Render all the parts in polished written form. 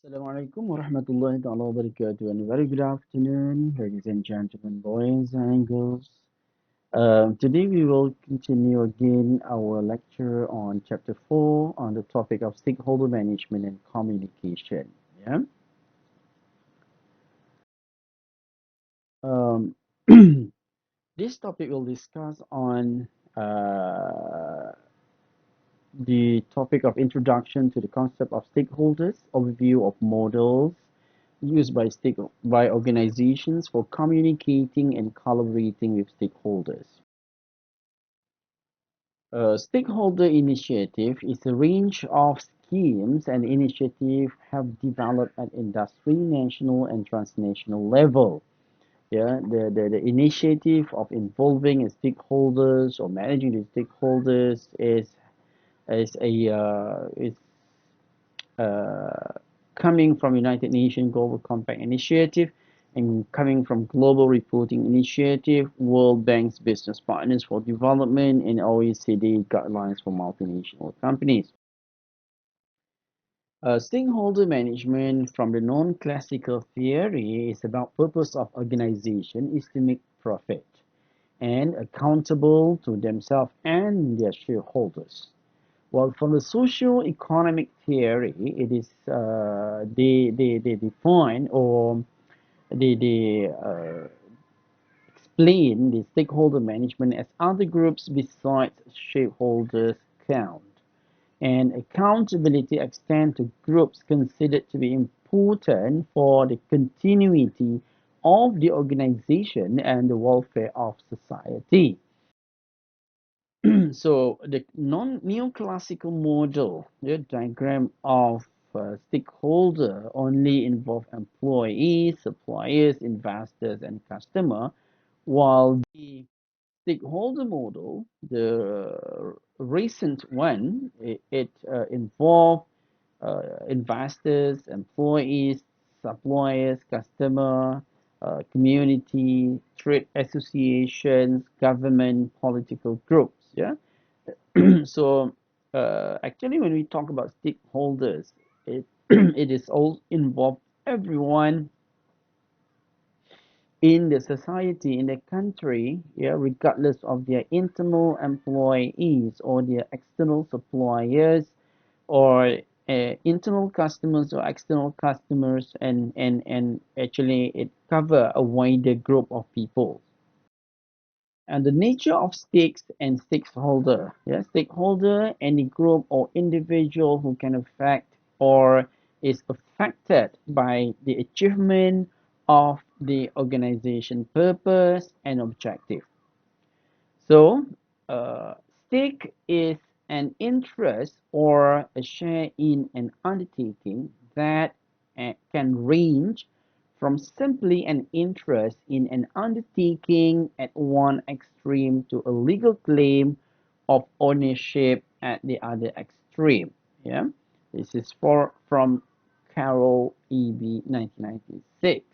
Assalamualaikum warahmatullahi ta'ala wabarakatuh, and a very good afternoon, ladies and gentlemen, boys and girls. Today we will continue again our lecture on chapter 4 on the topic of stakeholder management and communication. Yeah. Um, this topic will discuss on the topic of introduction to the concept of stakeholders, overview of models used by organizations for communicating and collaborating with stakeholders. Stakeholder initiative is a range of schemes and initiatives have developed at industry, national, and transnational level. Yeah, the initiative of involving stakeholders or managing the stakeholders is uh, coming from United Nations Global Compact Initiative and coming from Global Reporting Initiative, World Bank's Business Partners for Development, and OECD Guidelines for Multinational Companies. Stakeholder management from the non-classical theory is about purpose of organization is to make profit and accountable to themselves and their shareholders. Well, from the socio-economic theory, it is they define or they explain the stakeholder management as other groups besides shareholders count. And accountability extends to groups considered to be important for the continuity of the organization and the welfare of society. So the neoclassical model, the diagram of stakeholder only involve employees, suppliers, investors, and customer, while the stakeholder model, the recent one, it involve investors, employees, suppliers, customer, community, trade associations, government, political groups. Yeah. So actually, when we talk about stakeholders, it it is all involved everyone in the society, in the country, yeah, regardless of their internal employees or their external suppliers or internal customers or external customers, and actually it cover a wider group of people. And the nature of stakes and stakeholder, yeah, stakeholder, any group or individual who can affect or is affected by the achievement of the organization purpose and objective. So, uh, stake is an interest or a share in an undertaking that can range from simply an interest in an undertaking at one extreme to a legal claim of ownership at the other extreme. Yeah, this is from Carol E.B. 1996.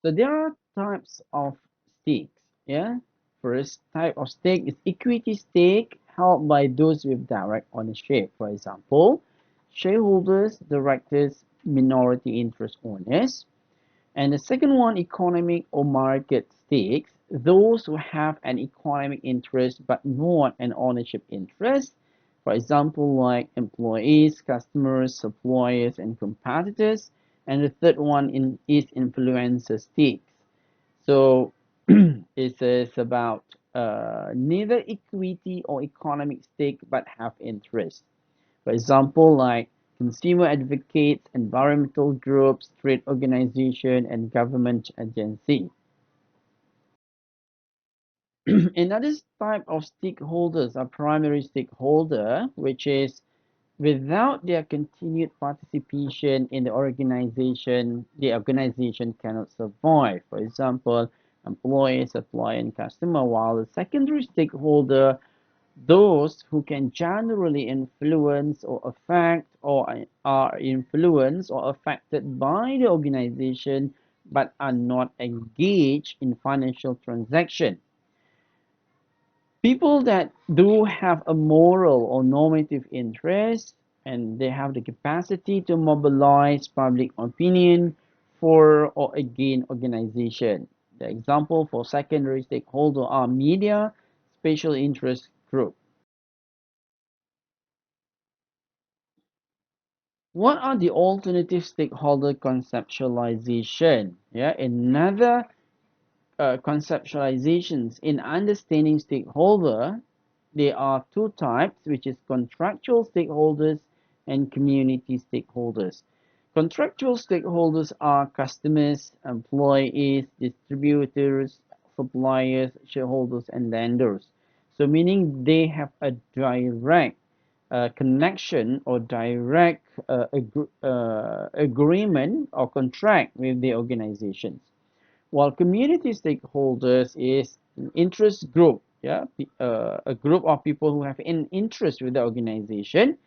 So there are types of stakes. Yeah. First type of stake is equity stake held by those with direct ownership. For example, shareholders, directors, minority interest owners. And the second one, economic or market stakes, those who have an economic interest but not an ownership interest. For example, like employees, customers, suppliers, and competitors. And the third one is influencer stakes. So it is about neither equity or economic stake but have interest. For example, like consumer advocates, environmental groups, trade organization, and government agency. Another type of stakeholders are primary stakeholder, which is without their continued participation in the organization cannot survive. For example, employee, supplier, and customer, while the secondary stakeholder, those who can generally influence or affect or are influenced or affected by the organization but are not engaged in financial transaction. People that do have a moral or normative interest and they have the capacity to mobilize public opinion for or against organization. The example for secondary stakeholder are media, special interest group. What are the alternative stakeholder conceptualization? Yeah, another conceptualizations in understanding stakeholder, there are two types, which is contractual stakeholders and community stakeholders. Contractual stakeholders are customers, employees, distributors, suppliers, shareholders, and lenders. So meaning they have a direct connection or direct agreement or contract with the organizations, while community stakeholders is an interest group, yeah, a group of people who have an interest with the organization,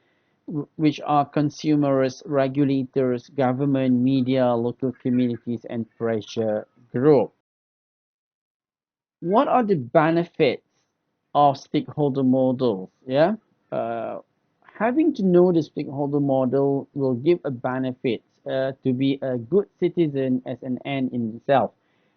which are consumers, regulators, government, media, local communities, and pressure group. What are the benefits of stakeholder models? Yeah, uh, having to know the stakeholder model will give a benefit to be a good citizen as an end in itself,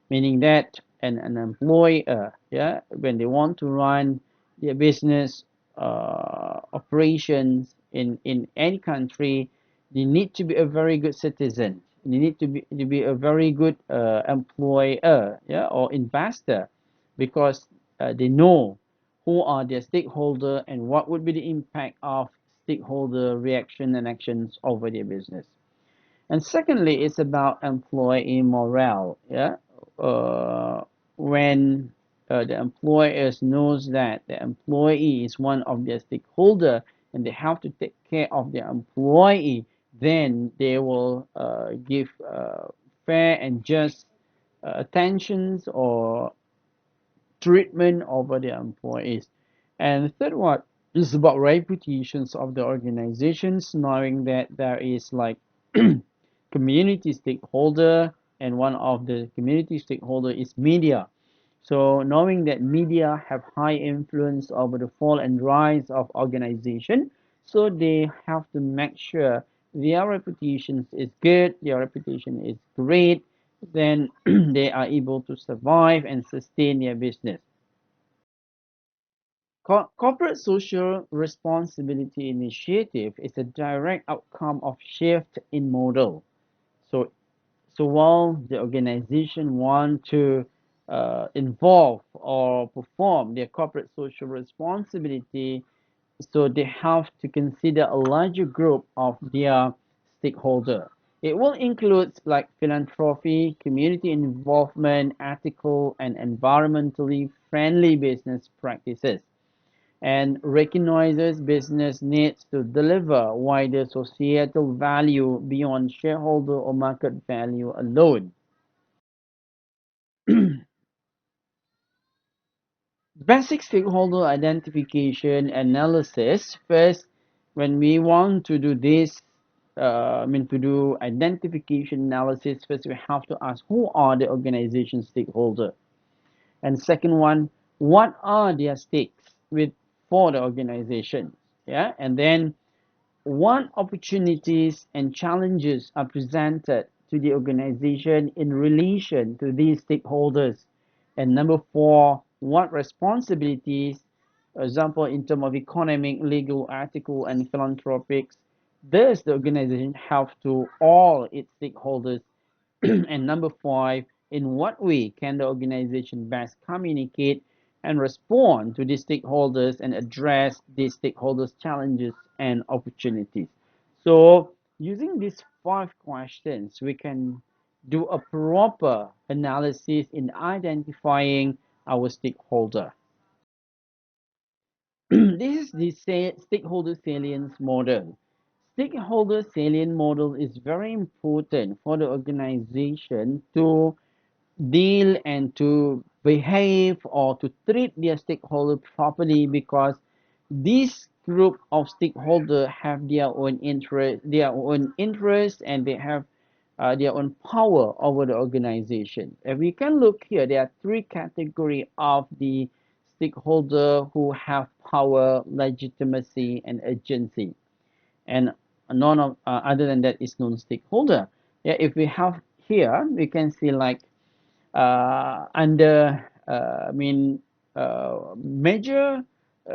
meaning that an employer, yeah, when they want to run their business operations in any country, they need to be a very good citizen. They need to be a very good employer, yeah, or investor, because they know who are their stakeholder and what would be the impact of stakeholder reaction and actions over their business. And secondly, it's about employee morale. Yeah, uh, when the employers knows that the employee is one of their stakeholder and they have to take care of their employee, then they will give fair and just attentions or treatment over their employees. And the third one is about reputations of the organizations, knowing that there is like community stakeholder, and one of the community stakeholder is media. So knowing that media have high influence over the fall and rise of organization, so they have to make sure their reputation is good, their reputation is great, then they are able to survive and sustain their business. Corporate social responsibility initiative is a direct outcome of shift in model. So, so while the organization want to involve or perform their corporate social responsibility, so they have to consider a larger group of their stakeholder. It will include like philanthropy, community involvement, ethical and environmentally friendly business practices, and recognizes business needs to deliver wider societal value beyond shareholder or market value alone. Basic stakeholder identification analysis. First, when we want to do this, to do identification analysis, first we have to ask who are the organization stakeholder. And second one, what are their stakes with for the organization? Yeah, and then what opportunities and challenges are presented to the organization in relation to these stakeholders? And number four, what responsibilities, for example, in terms of economic, legal, ethical, and philanthropic, does the organization have to all its stakeholders? And number five, in what way can the organization best communicate and respond to these stakeholders and address these stakeholders' challenges and opportunities? So, using these five questions, we can do a proper analysis in identifying our stakeholder. This is the stakeholder salience model. Stakeholder salient model is very important for the organization to deal and to behave or to treat their stakeholder properly, because this group of stakeholders have their own interest, and they have their own power over the organization. And we can look here, there are three categories of the stakeholder who have power, legitimacy, and agency. and none of other than that is non-stakeholder. Yeah, if we have here, we can see like under major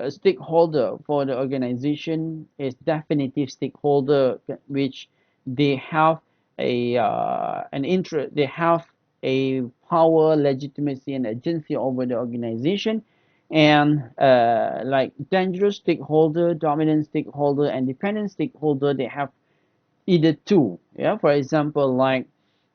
stakeholder for the organization is definitive stakeholder, which they have an interest, they have a power, legitimacy, and agency over the organization. And like dangerous stakeholder, dominant stakeholder, and dependent stakeholder, they have either two. Yeah, for example, like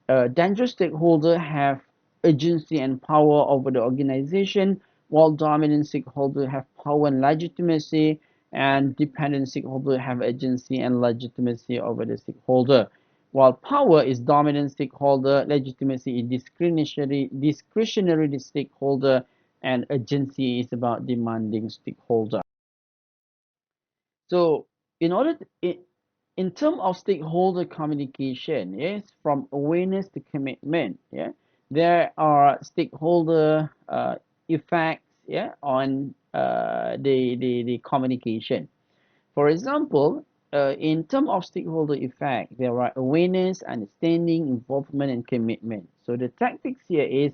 dangerous stakeholders have agency and power over the organization, while dominant stakeholders have power and legitimacy, and dependent stakeholders have agency and legitimacy over the stakeholder. While power is dominant stakeholder, legitimacy is discretionary stakeholder, and agency is about demanding stakeholder. So, in order to, in terms of stakeholder communication, yes, from awareness to commitment, yeah, there are stakeholder effects, yeah, on the communication. For example, in terms of stakeholder effect, there are awareness, understanding, involvement, and commitment. So the tactics here is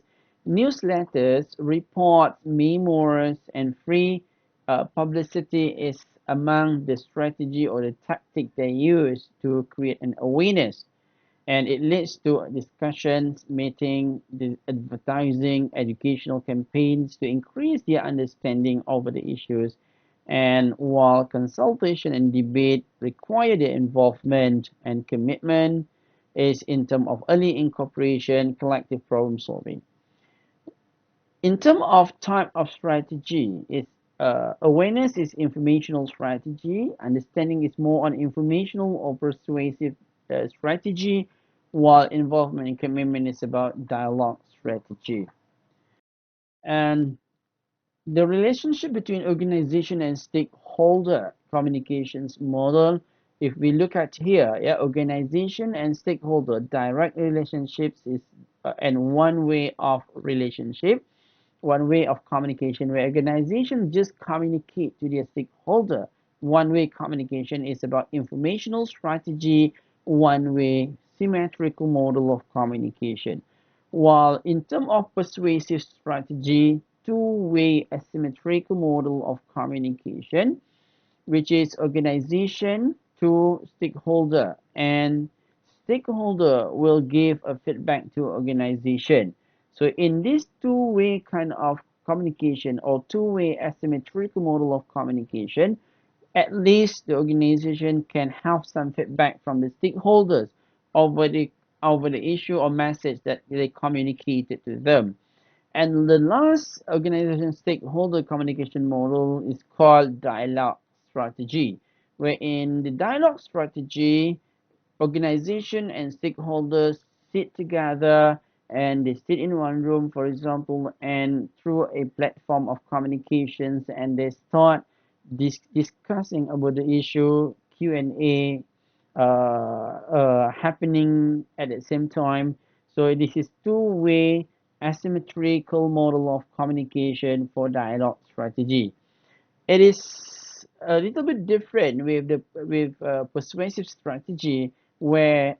newsletters, reports, memos, and free publicity is among the strategy or the tactic they use to create an awareness, and it leads to discussions, meeting, the advertising, educational campaigns to increase their understanding over the issues. And while consultation and debate require their involvement and commitment, is in terms of early incorporation, collective problem solving. In terms of type of strategy, it's awareness is informational strategy, understanding is more on informational or persuasive strategy, while involvement and commitment is about dialogue strategy. And the relationship between organization and stakeholder communications model, if we look at here, yeah, organization and stakeholder direct relationships is and one way of relationship, one way of communication, where organizations just communicate to their stakeholder. One way communication is about informational strategy, one way symmetrical model of communication. While in terms of persuasive strategy, two-way asymmetrical model of communication, which is organization to stakeholder, and stakeholder will give a feedback to organization. So in this two-way kind of communication or two-way asymmetrical model of communication, at least the organization can have some feedback from the stakeholders over the issue or message that they communicated to them. And the last organization stakeholder communication model is called dialogue strategy, where in the dialogue strategy, organization and stakeholders sit together and they sit in one room, for example, and through a platform of communications, and they start discussing about the issue, Q&A happening at the same time. So this is two-way asymmetrical model of communication for dialogue strategy. It is a little bit different with the persuasive strategy, where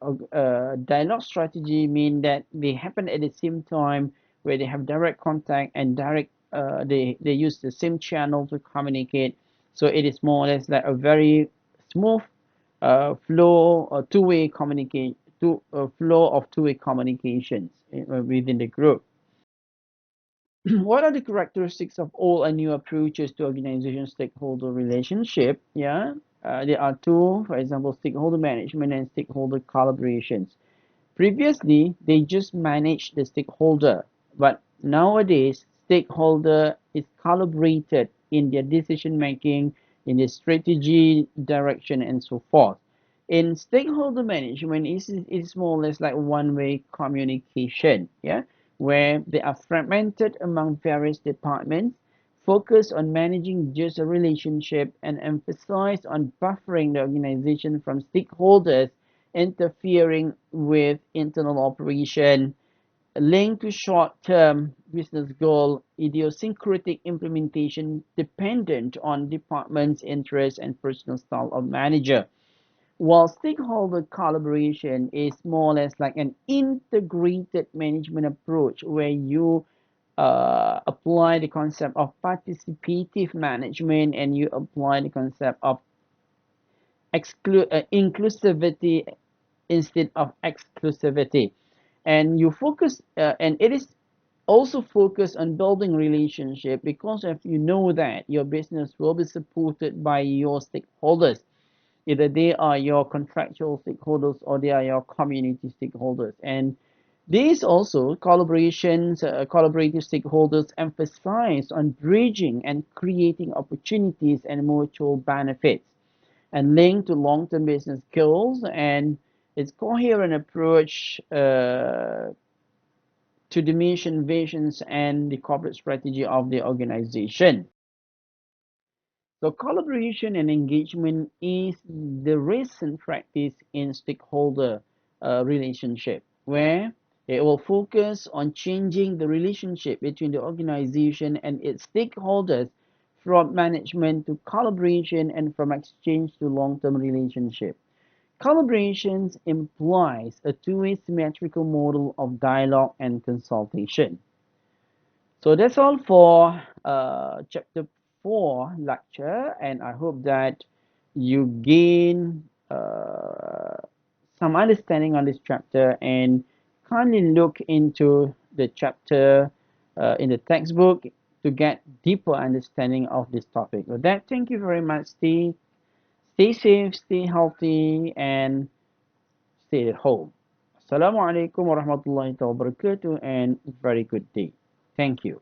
dialogue strategy mean that they happen at the same time, where they have direct contact and direct they use the same channel to communicate. So it is more or less like a very smooth flow or two-way communicate to flow of two-way communications within the group. What are the characteristics of old and new approaches to organization stakeholder relationship? Yeah, there are two, for example, stakeholder management and stakeholder collaborations. Previously, they just managed the stakeholder, but nowadays, stakeholder is collaborated in their decision making, in their strategy, direction, and so forth. In stakeholder management, it's more or less like one-way communication, yeah, where they are fragmented among various departments, focus on managing just a relationship, and emphasize on buffering the organization from stakeholders interfering with internal operation, linked to short-term business goal, idiosyncratic implementation dependent on department's interest and personal style of manager. while stakeholder collaboration is more or less like an integrated management approach where you apply the concept of participative management and you apply the concept of inclusivity instead of exclusivity, and you focus and it is also focus on building relationship, because if you know that your business will be supported by your stakeholders, either they are your contractual stakeholders or they are your community stakeholders. And these also collaborations, collaborative stakeholders emphasize on bridging and creating opportunities and mutual benefits and linked to long-term business goals, and its coherent approach to the mission, visions, and the corporate strategy of the organization. So collaboration and engagement is the recent practice in stakeholder relationship, where it will focus on changing the relationship between the organization and its stakeholders from management to collaboration and from exchange to long-term relationship. Collaborations implies a two-way symmetrical model of dialogue and consultation. So that's all for chapter 4 lecture, and I hope that you gain some understanding on this chapter and kindly look into the chapter in the textbook to get deeper understanding of this topic. With that, thank you very much. Stay safe, stay healthy, and stay at home. Assalamu alaikum warahmatullahi wabarakatuh, and very good day. Thank you.